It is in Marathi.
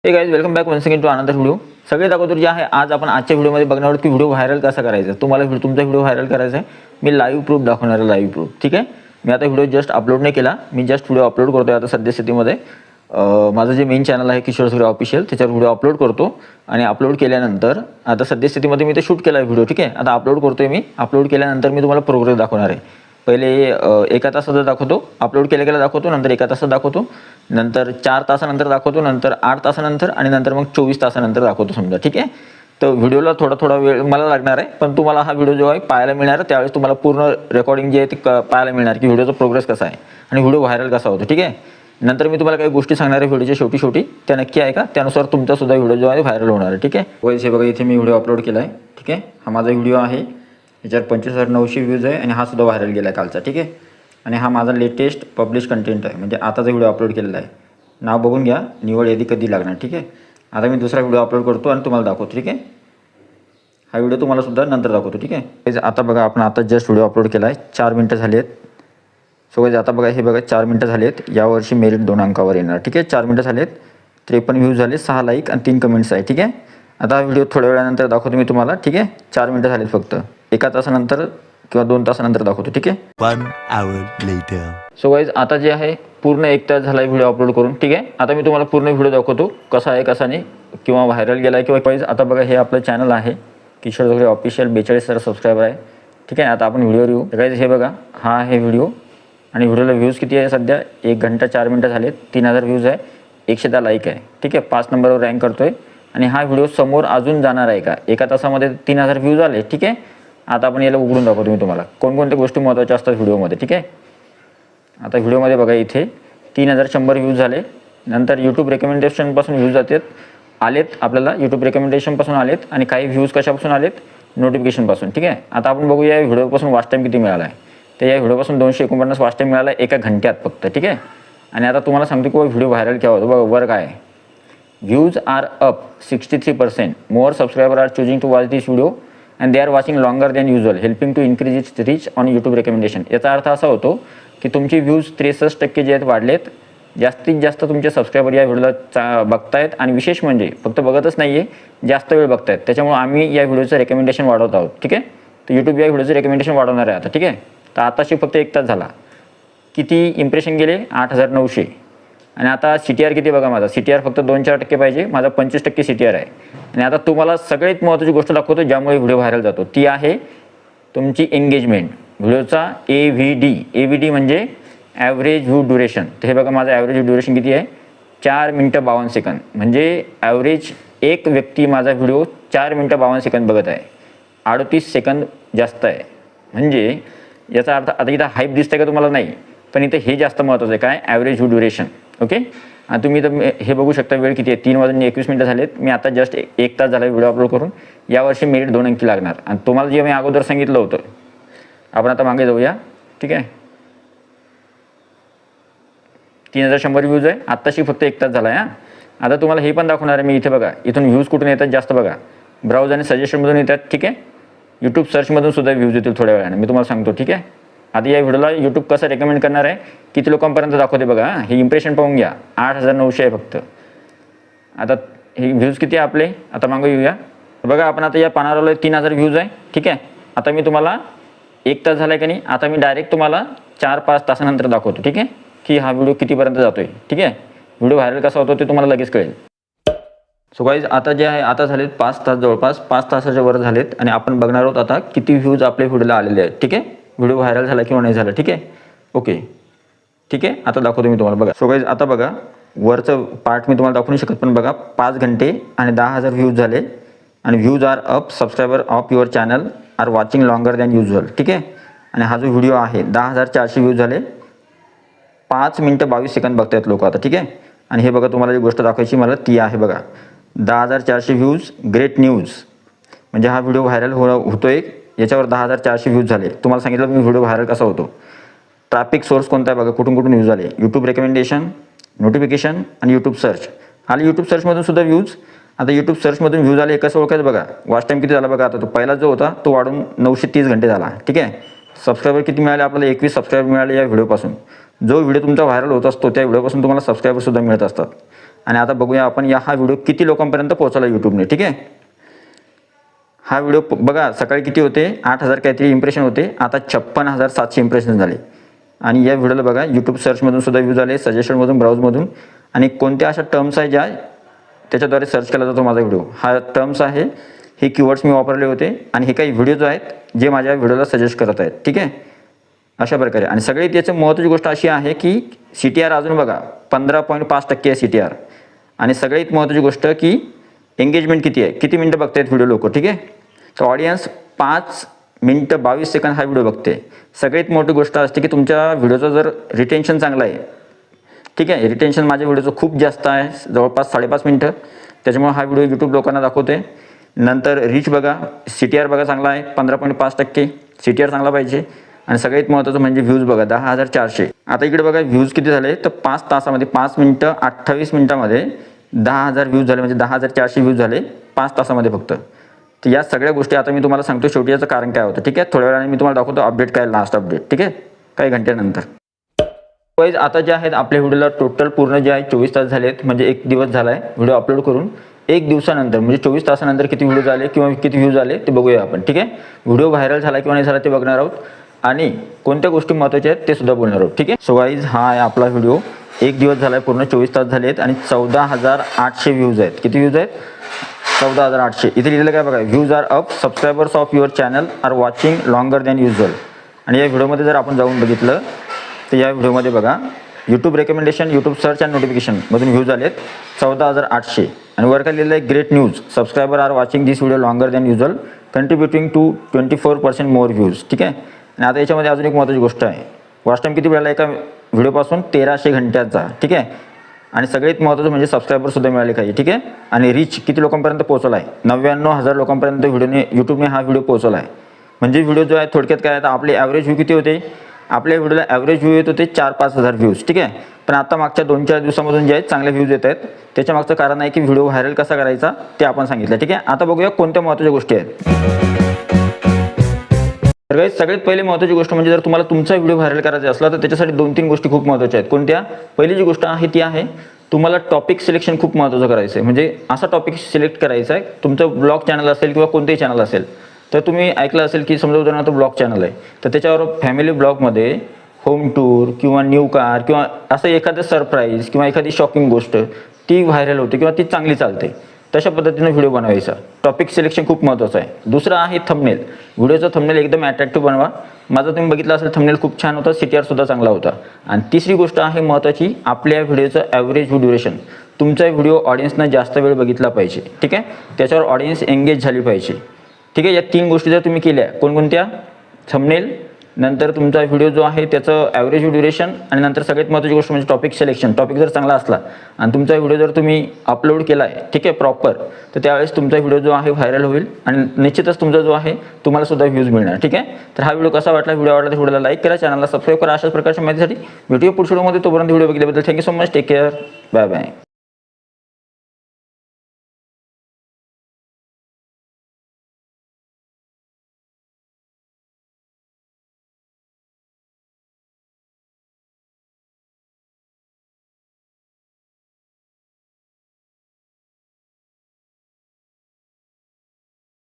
हे guys, welcome back once again to another video. सगळे दाखवतो जे आहे आज आपण आजच्या व्हिडिओमध्ये बघणार आहोत की व्हिडिओ व्हायरल कसा करायचा. तुम्हाला तुमचा व्हिडिओ व्हायरल करायचा आहे. मी लाईव्ह प्रूफ दाखवणार आहे, लाईव्ह प्रूफ. ठीक आहे. मी आता व्हिडिओ जस्ट अपलोड नाही केला, मी जस्ट व्हिडिओ अपलोड करतोय आता सद्यस्थितीमध्ये. माझं जे मेन चॅनल आहे किशोर सुर्वे ऑफिशियल, त्याच्यावर व्हिडिओ अपलोड करतो आणि अपलोड केल्यानंतर आता सद्यस्थितीमध्ये मी ते शूट केला आहे व्हिडिओ. ठीक आहे. आता अपलोड करतोय मी. अपलोड केल्यानंतर मी तुम्हाला प्रोग्रेस दाखवणार आहे. पहिले 1 तासाचा दाखवतो, अपलोड केल्या दाखवतो, नंतर 1 तासाचा दाखवतो, नंतर 4 तासानंतर दाखवतो, नंतर 8 तासानंतर आणि नंतर मग 24 तासानंतर दाखवतो समजा. ठीक आहे. तर व्हिडिओला थोडा वेळ मला लागणार आहे, पण तुम्हाला हा व्हिडिओ जेव्हा पाहायला मिळणार त्यावेळेस तुम्हाला पूर्ण रेकॉर्डिंग जे आहे ते पाहायला मिळणार की व्हिडिओचा प्रोग्रेस कसा आहे आणि व्हिडिओ व्हायरल कसा होतो. ठीक आहे. नंतर मी तुम्हाला काही गोष्टी सांगणार आहे व्हिडिओच्या शेवटी त्या नक्की ऐका, त्यानुसार तुमचा सुद्धा व्हिडिओ जो आहे व्हायरल होणार आहे. ठीक आहे. वैसे बघा, इथे मी व्हिडिओ अपलोड केला आहे. ठीक आहे. हा माझा व्हिडिओ आहे, याच्यावर 25,900 व्ह्यूज आहे आणि हा सुद्धा व्हायरल गेला आहे कालचा. ठीक आहे. आणि हा माझा लेटेस्ट पब्लिश कंटेंट आहे, म्हणजे आताचा व्हिडिओ अपलोड केलेला आहे. नाव बघून घ्या, निवड यादी कधी लागणार. ठीक आहे. आता मी दुसरा व्हिडिओ अपलोड करतो आणि तुम्हाला दाखवतो. ठीक आहे. हा व्हिडिओ तुम्हाला सुद्धा नंतर दाखवतो. ठीक आहे. आता बघा, आपण आता जस्ट व्हिडिओ अपलोड केला आहे, 4 मिनटं झाली आहेत. सो गाइस, आता बघा, हे बघा 4 मिनटं झाली आहेत. यावर्षी मेरिट 2 अंकावर येणार. ठीक आहे. 4 मिनटं झाली आहेत, 53 व्ह्यूज झाले, 6 लाईक आणि 3 कमेंट्स आहे. ठीक आहे. आता हा व्हिडिओ थोड्या वेळानंतर दाखवतो मी तुम्हाला. ठीक आहे. 4 मिनटं झालेत फक्त. 1 तासानंतर किंवा 2 तासानंतर दाखवतो. ठीक आहे. 1 hour later. सो गाइस, आता जे आहे पूर्ण 1 तास झाला आहे व्हिडिओ अपलोड करून. ठीक आहे. आता मी तुम्हाला पूर्ण व्हिडिओ दाखवतो कसा आहे कसा नाही, किंवा व्हायरल गेला आहे किंवा गाइस. आता बघा, हे आपलं चॅनल आहे किशोर सुर्वे ऑफिशियल, 42,000 सबस्क्रायबर आहे. ठीक आहे. आता आपण व्हिडिओ रिव्ह्यू. गाइस, हे बघा, हा आहे व्हिडिओ आणि व्हिडिओला व्ह्यूज किती आहे सध्या? 1 घंटा 4 मिनटं झालेत, 3000 व्ह्यूज आहे, 110 लाईक आहे. ठीक आहे. 5 नंबरवर रँक करतोय आणि हा व्हिडिओ समोर अजून जाणार आहे का? 1 तासामध्ये 3000 व्ह्यूज आले. ठीक आहे. आता आपण याला उघडून दाखवतो मी तुम्हाला कोणकोणत्या गोष्टी महत्त्वाच्या असतात व्हिडिओमध्ये. ठीक आहे. आता व्हिडिओमध्ये बघा, इथे 3100 व्ह्यूज झाले. नंतर यूट्यूब रेकमेंडेशनपासून व्ह्यूज आलेत आपल्याला, यूट्यूब रेकमेंडेशनपासून आलेत आणि काही व्ह्यूज कशापासून आलेत? नोटिफिकेशनपासून. ठीक आहे. आता आपण बघूया या व्हिडिओपासून वॉच टाईम किती मिळाला आहे. तर या व्हिडिओपासून 249 वॉच टाईम मिळाला 1 घंट्यात फक्त. ठीक आहे. आणि आता तुम्हाला सांगतो की व्हिडिओ व्हायरल केव्हा होतो. बघा वर काय आहे, views are up 63%, more subscriber are choosing to watch this video and they are watching longer than usual, helping to increase its reach on YouTube recommendation. याचा अर्थ असा होतो की तुमचे व्ह्यूज 63% जे आहेत वाढलेत. जास्तीत जास्त तुमचे सबस्क्रायबर या व्हिडिओला बघतायत आणि विशेष म्हणजे फक्त बघतच नाही आहे, जास्त वेळ बघतायत. त्याच्यामुळे आम्ही या व्हिडिओचं रेकमेंडेशन वाढवत आहोत. ठीक आहे. तर यूट्यूब या व्हिडिओचं रेकमेंडेशन वाढवणार आहे आता. ठीक आहे. तर आताशी फक्त 1 तास झाला, किती इम्प्रेशन गेले? 8,900. आणि आता CTR किती बघा, माझा CTR फक्त 2-4% पाहिजे, माझा 25% CTR आहे. आणि आता तुम्हाला सगळ्यात महत्त्वाची गोष्ट दाखवतो ज्यामुळे व्हिडिओ व्हायरल जातो, ती आहे तुमची एंगेजमेंट. व्हिडिओचा AVD म्हणजे ॲव्हरेज व्ह्यू ड्युरेशन. तर हे बघा, माझं ॲव्हरेज ड्युरेशन किती आहे? 4 मिनटं 52 सेकंद. म्हणजे ॲव्हरेज एक व्यक्ती माझा व्हिडिओ 4 मिनटं 52 सेकंद बघत आहे, 38 सेकंद जास्त आहे. म्हणजे याचा अर्थ, आता इथं हाईप दिसतंय का तुम्हाला? नाही, पण इथं हे जास्त महत्त्वाचं आहे, काय? Average view duration. ओके. आणि तुम्ही इथं हे बघू शकता, वेळ किती आहे? 3:21 झालेत. मी आता जस्ट 1 तास झाला व्हिडिओ अपलोड करून. यावर्षी मेरिट 2 अंकी लागणार. आणि तुम्हाला जे मी अगोदर सांगितलं होतं, आपण आता मागे जाऊया. ठीक आहे. 3100 व्ह्यूज आहे, आत्ताशी फक्त 1 तास झाला आहे. आता तुम्हाला हे पण दाखवणार आहे मी. इथे बघा, इथून व्ह्यूज कुठून येतात जास्त बघा, ब्राउज आणि सजेशनमधून येतात. ठीक आहे. यूट्यूब सर्चमधून सुद्धा व्ह्यूज येतील थोड्या वेळाने, मी तुम्हाला सांगतो. ठीक आहे. आता या व्हिडिओला यूट्यूब कसं रेकमेंड करणार आहे, किती लोकांपर्यंत दाखवते बघा. हे इम्प्रेशन पाहून घ्या, 8,900 आहे फक्त. आता हे व्ह्यूज किती आहे आपले? आता मागं येऊया. बघा, आपण आता या पानावर 3000 व्ह्यूज आहे. ठीक आहे. आता मी तुम्हाला 1 तास झाला आहे का नाही, आता मी डायरेक्ट तुम्हाला 4-5 तासानंतर दाखवतो. ठीक आहे, की हा व्हिडिओ कितीपर्यंत जातो आहे. ठीक आहे. व्हिडिओ व्हायरल कसा होतो ते तुम्हाला लगेच कळेल. सो गाइस, आता जे आहे आता झालेत 5 तास, जवळपास 5 तासाच्या वर झालेत आणि आपण बघणार आहोत आता किती व्ह्यूज आपल्या व्हिडिओला आलेले आहेत. ठीक आहे. व्हिडिओ व्हायरल झाला किंवा नाही झाला. ठीक आहे. ओके. ठीक आहे. आता दाखवतो मी तुम्हाला. बघा, सो गाइस, आता बघा, वरचं पार्ट मी तुम्हाला दाखवू नाही शकत, पण बघा 5 घंटे आणि 10,000 व्ह्यूज झाले आणि views are up, subscriber of your channel are watching longer than usual. ठीक आहे. आणि हा जो व्हिडिओ आहे 10,400 व्ह्यूज झाले, 5 मिनटं 22 सेकंद बघतायत लोक आता. ठीक आहे. आणि हे बघा, तुम्हाला जी गोष्ट दाखवायची मला ती आहे बघा, 10,400 व्ह्यूज, ग्रेट न्यूज. म्हणजे हा व्हिडिओ व्हायरल होतोय, याच्यावर 10,400 व्ह्यूज झाले. तुम्हाला सांगितलं मी व्हिडिओ व्हायरल कसा होतो. ट्रॅफिक सोर्स कोणता आहे बघा, कुठून व्ह्यूज आले? यूट्यूब रेकमेंडेशन, नोटिफिकेशन आणि यूट्यूब सर्च. आले यूट्यूब सर्चमधून सुद्धा व्ह्यूज. आता यूट्यूब सर्चमधून व्ह्यूज आले, कसं ओळखायचं बघा? वॉच टाईम किती झाला बघा. आता तो पहिला जो होता तो वाढून 930 घंटे झाला. ठीक आहे. सबस्क्रायबर किती मिळाले आपल्याला? 21 सबस्क्रायबर मिळाले या व्हिडिओपासून. जो व्हिडिओ तुमचा व्हायरल होत असतो त्या व्हिडिओपासून तुम्हाला सबस्क्रायबर सुद्धा मिळत असतात. आणि आता बघूया आपण हा व्हिडिओ किती लोकांपर्यंत पोहोचला यूट्यूबने. ठीक आहे, हा व्हिडिओ बघा सकाळी किती होते, 8,000 काहीतरी इम्प्रेशन होते, आता 56,700 इम्प्रेशन झाले. आणि या व्हिडिओला बघा यूट्यूब सर्चमधून सुद्धा व्ह्यूज आले, सजेशनमधून, ब्राउजमधून. आणि कोणत्या अशा टर्म्स आहे ज्या त्याच्याद्वारे सर्च केला जातो माझा व्हिडिओ, हा टर्म्स आहे, हे कीवर्ड्स मी वापरले होते. आणि हे काही व्हिडिओज आहेत जे माझ्या व्हिडिओला सजेस्ट करत आहेत. ठीक आहे, अशा प्रकारे. आणि सगळ्यात याची महत्त्वाची गोष्ट अशी आहे की CTR अजून बघा 15.5% आहे CTR. आणि सगळ्यात महत्त्वाची गोष्ट की एंगेजमेंट किती आहे, किती मिनटं बघतायत व्हिडिओ लोक. ठीक आहे, तर ऑडियन्स 5 मिनटं 22 सेकंद हा व्हिडिओ बघते. सगळ्यात मोठी गोष्ट असते की तुमच्या व्हिडिओचं जर रिटेन्शन चांगलं आहे. ठीक आहे, रिटेन्शन माझ्या व्हिडिओचं खूप जास्त आहे, जवळपास 5.5 मिनटं. त्याच्यामुळे हा व्हिडिओ यूट्यूब लोकांना दाखवते. नंतर रीच बघा, CTR बघा चांगला आहे 15.5%, CTR चांगला पाहिजे. आणि सगळ्यात महत्त्वाचं म्हणजे व्ह्यूज बघा 10,400. आता इकडे बघा व्ह्यूज किती झाले, तर 5 तासामध्ये 5 मिनटं 28 मिनटामध्ये 10,000 व्ह्यूज झाले, म्हणजे 10,400 व्ह्यूज झाले 5 तासामध्ये फक्त. तर या सगळ्या गोष्टी आता मी तुम्हाला सांगतो शेवटी याचं कारण काय होतं. ठीक आहे, थोड्या वेळाने मी तुम्हाला दाखवतो अपडेट काय, लास्ट अपडेट. ठीक आहे, काही घंट्यानंतर. वाईज आता जे आहेत आपल्या व्हिडिओला टोटल पूर्ण जे आहे 24 तास झाले आहेत, म्हणजे 1 दिवस झाला आहे व्हिडिओ अपलोड करून. 1 दिवसानंतर म्हणजे 24 तासानंतर किती व्हिडिओ झाले किंवा किती व्ह्यूज आले ते बघूया आपण. ठीक आहे, व्हिडिओ व्हायरल झाला किंवा नाही झाला ते बघणार आहोत. आणि कोणत्या गोष्टी महत्त्वाच्या आहेत ते सुद्धा बोलणार आहोत. ठीक आहे, सो गाईज हा आहे आपला व्हिडिओ. 1 दिवस झाला आहे, पूर्ण 24 तास झाले आहेत आणि 14,800 व्ह्यूज आहेत. किती व्ह्यूज आहेत, 14,800. इथे लिहिलेलं काय बघा, views are up, subscribers of your channel are watching longer than usual. आणि या व्हिडिओमध्ये जर आपण जाऊन बघितलं तर या व्हिडिओमध्ये बघा YouTube recommendation, YouTube search and नोटिफिकेशनमधून व्ह्यूज आलेत 14,800. आणि वर काय लिहिलं आहे, great news, subscriber are watching this video longer than usual, contributing to 24% more views. ठीक आहे, आणि आता याच्यामध्ये अजून एक महत्त्वाची गोष्ट आहे, वॉच टाईम किती मिळाला एका व्हिडिओपासून, 1300 घंट्याचा. ठीक आहे, आणि सगळ्यात महत्त्वाचं म्हणजे सबस्क्रायबरसुद्धा मिळाले काही. ठीक आहे, आणि रीच किती लोकांपर्यंत पोहोचला आहे, 99,000 लोकांपर्यंत यूट्यूबने हा व्हिडिओ पोहोचवला आहे. म्हणजे व्हिडिओ जो आहे थोडक्यात काय आहे, आपले ॲव्हरेज व्ह्यू किती होते, आपल्या व्हिडिओला ॲव्हरेज व्ह्यू येत होते 4-5 हजार व्ह्यूज. ठीक आहे, पण आता मागच्या 2-4 दिवसामधून जे आहेत चांगले व्ह्यूज येत आहेत. त्याच्या मागचं कारण आहे की व्हिडिओ व्हायरल कसा करायचा ते आपण सांगितलं. ठीक आहे, आता बघूया कोणत्या महत्त्वाच्या गोष्टी आहेत. तर गाईज सगळ्यात पहिले महत्त्वाची गोष्ट म्हणजे जर तुम्हाला तुमचा व्हिडिओ व्हायरल करायचा असला तर त्याच्यासाठी 2-3 गोष्टी खूप महत्त्वाच्या आहेत. कोणत्या, पहिली जी गोष्ट आहे ती आहे तुम्हाला टॉपिक सिलेक्शन खूप महत्त्वाचं करायचं आहे. म्हणजे असा टॉपिक सिलेक्ट करायचा आहे, तुमचं ब्लॉग चॅनल असेल किंवा कोणतेही चॅनल असेल तर तुम्ही ऐकलं असेल की समजा उदाहरणार्थ ब्लॉग चॅनल आहे तर त्याच्यावर फॅमिली ब्लॉगमध्ये होम टूर किंवा न्यू कार किंवा असं एखादं सरप्राईज किंवा एखादी शॉकिंग गोष्ट ती व्हायरल होते किंवा ती चांगली चालते, तशा पद्धतीनं व्हिडिओ बनवायचा. टॉपिक सिलेक्शन खूप महत्त्वाचं आहे. दुसरं आहे थंबनेल, व्हिडिओचं थंबनेल एकदम अट्रॅक्टिव्ह बनवा. माझा तुम्ही बघितलं असेल थंबनेल खूप छान होता, CTR सुद्धा चांगला होता. आणि तिसरी गोष्ट आहे महत्त्वाची, आपल्या व्हिडिओचं ॲव्हरेज व्ह्यू ड्युरेशन, तुमचा व्हिडिओ ऑडियन्सनं जास्त वेळ बघितला पाहिजे. ठीक आहे, त्याच्यावर ऑडियन्स एंगेज झाली पाहिजे. ठीक आहे, या 3 गोष्टी जर तुम्ही केल्या, कोणकोणत्या, थंबनेल, नंतर तुमचा व्हिडिओ जो आहे त्याचं ॲव्हरेज ड्युरेशन, आणि नंतर सगळ्यात महत्त्वाची गोष्ट म्हणजे टॉपिक सिलेक्शन. टॉपिक जर चांगला असला आणि तुमचा व्हिडिओ जर तुम्ही अपलोड केला आहे, ठीक आहे, प्रॉपर, तर त्यावेळेस तुमचा व्हिडिओ जो आहे व्हायरल होईल आणि निश्चितच तुमचा जो आहे तुम्हाला सुद्धा व्ह्यूज मिळणार. ठीक आहे, तर हा व्हिडिओ कसा वाटला, व्हिडिओ आवडला तर व्हिडिओला लाईक करा, चॅनलला सबस्क्राईब करा. अशाच प्रकारच्या माहितीसाठी व्हिडिओ पुढच्या व्हिडिओमध्ये. तोपर्यंत व्हिडिओ बघितल्याबद्दल thank you so much, take care, bye bye.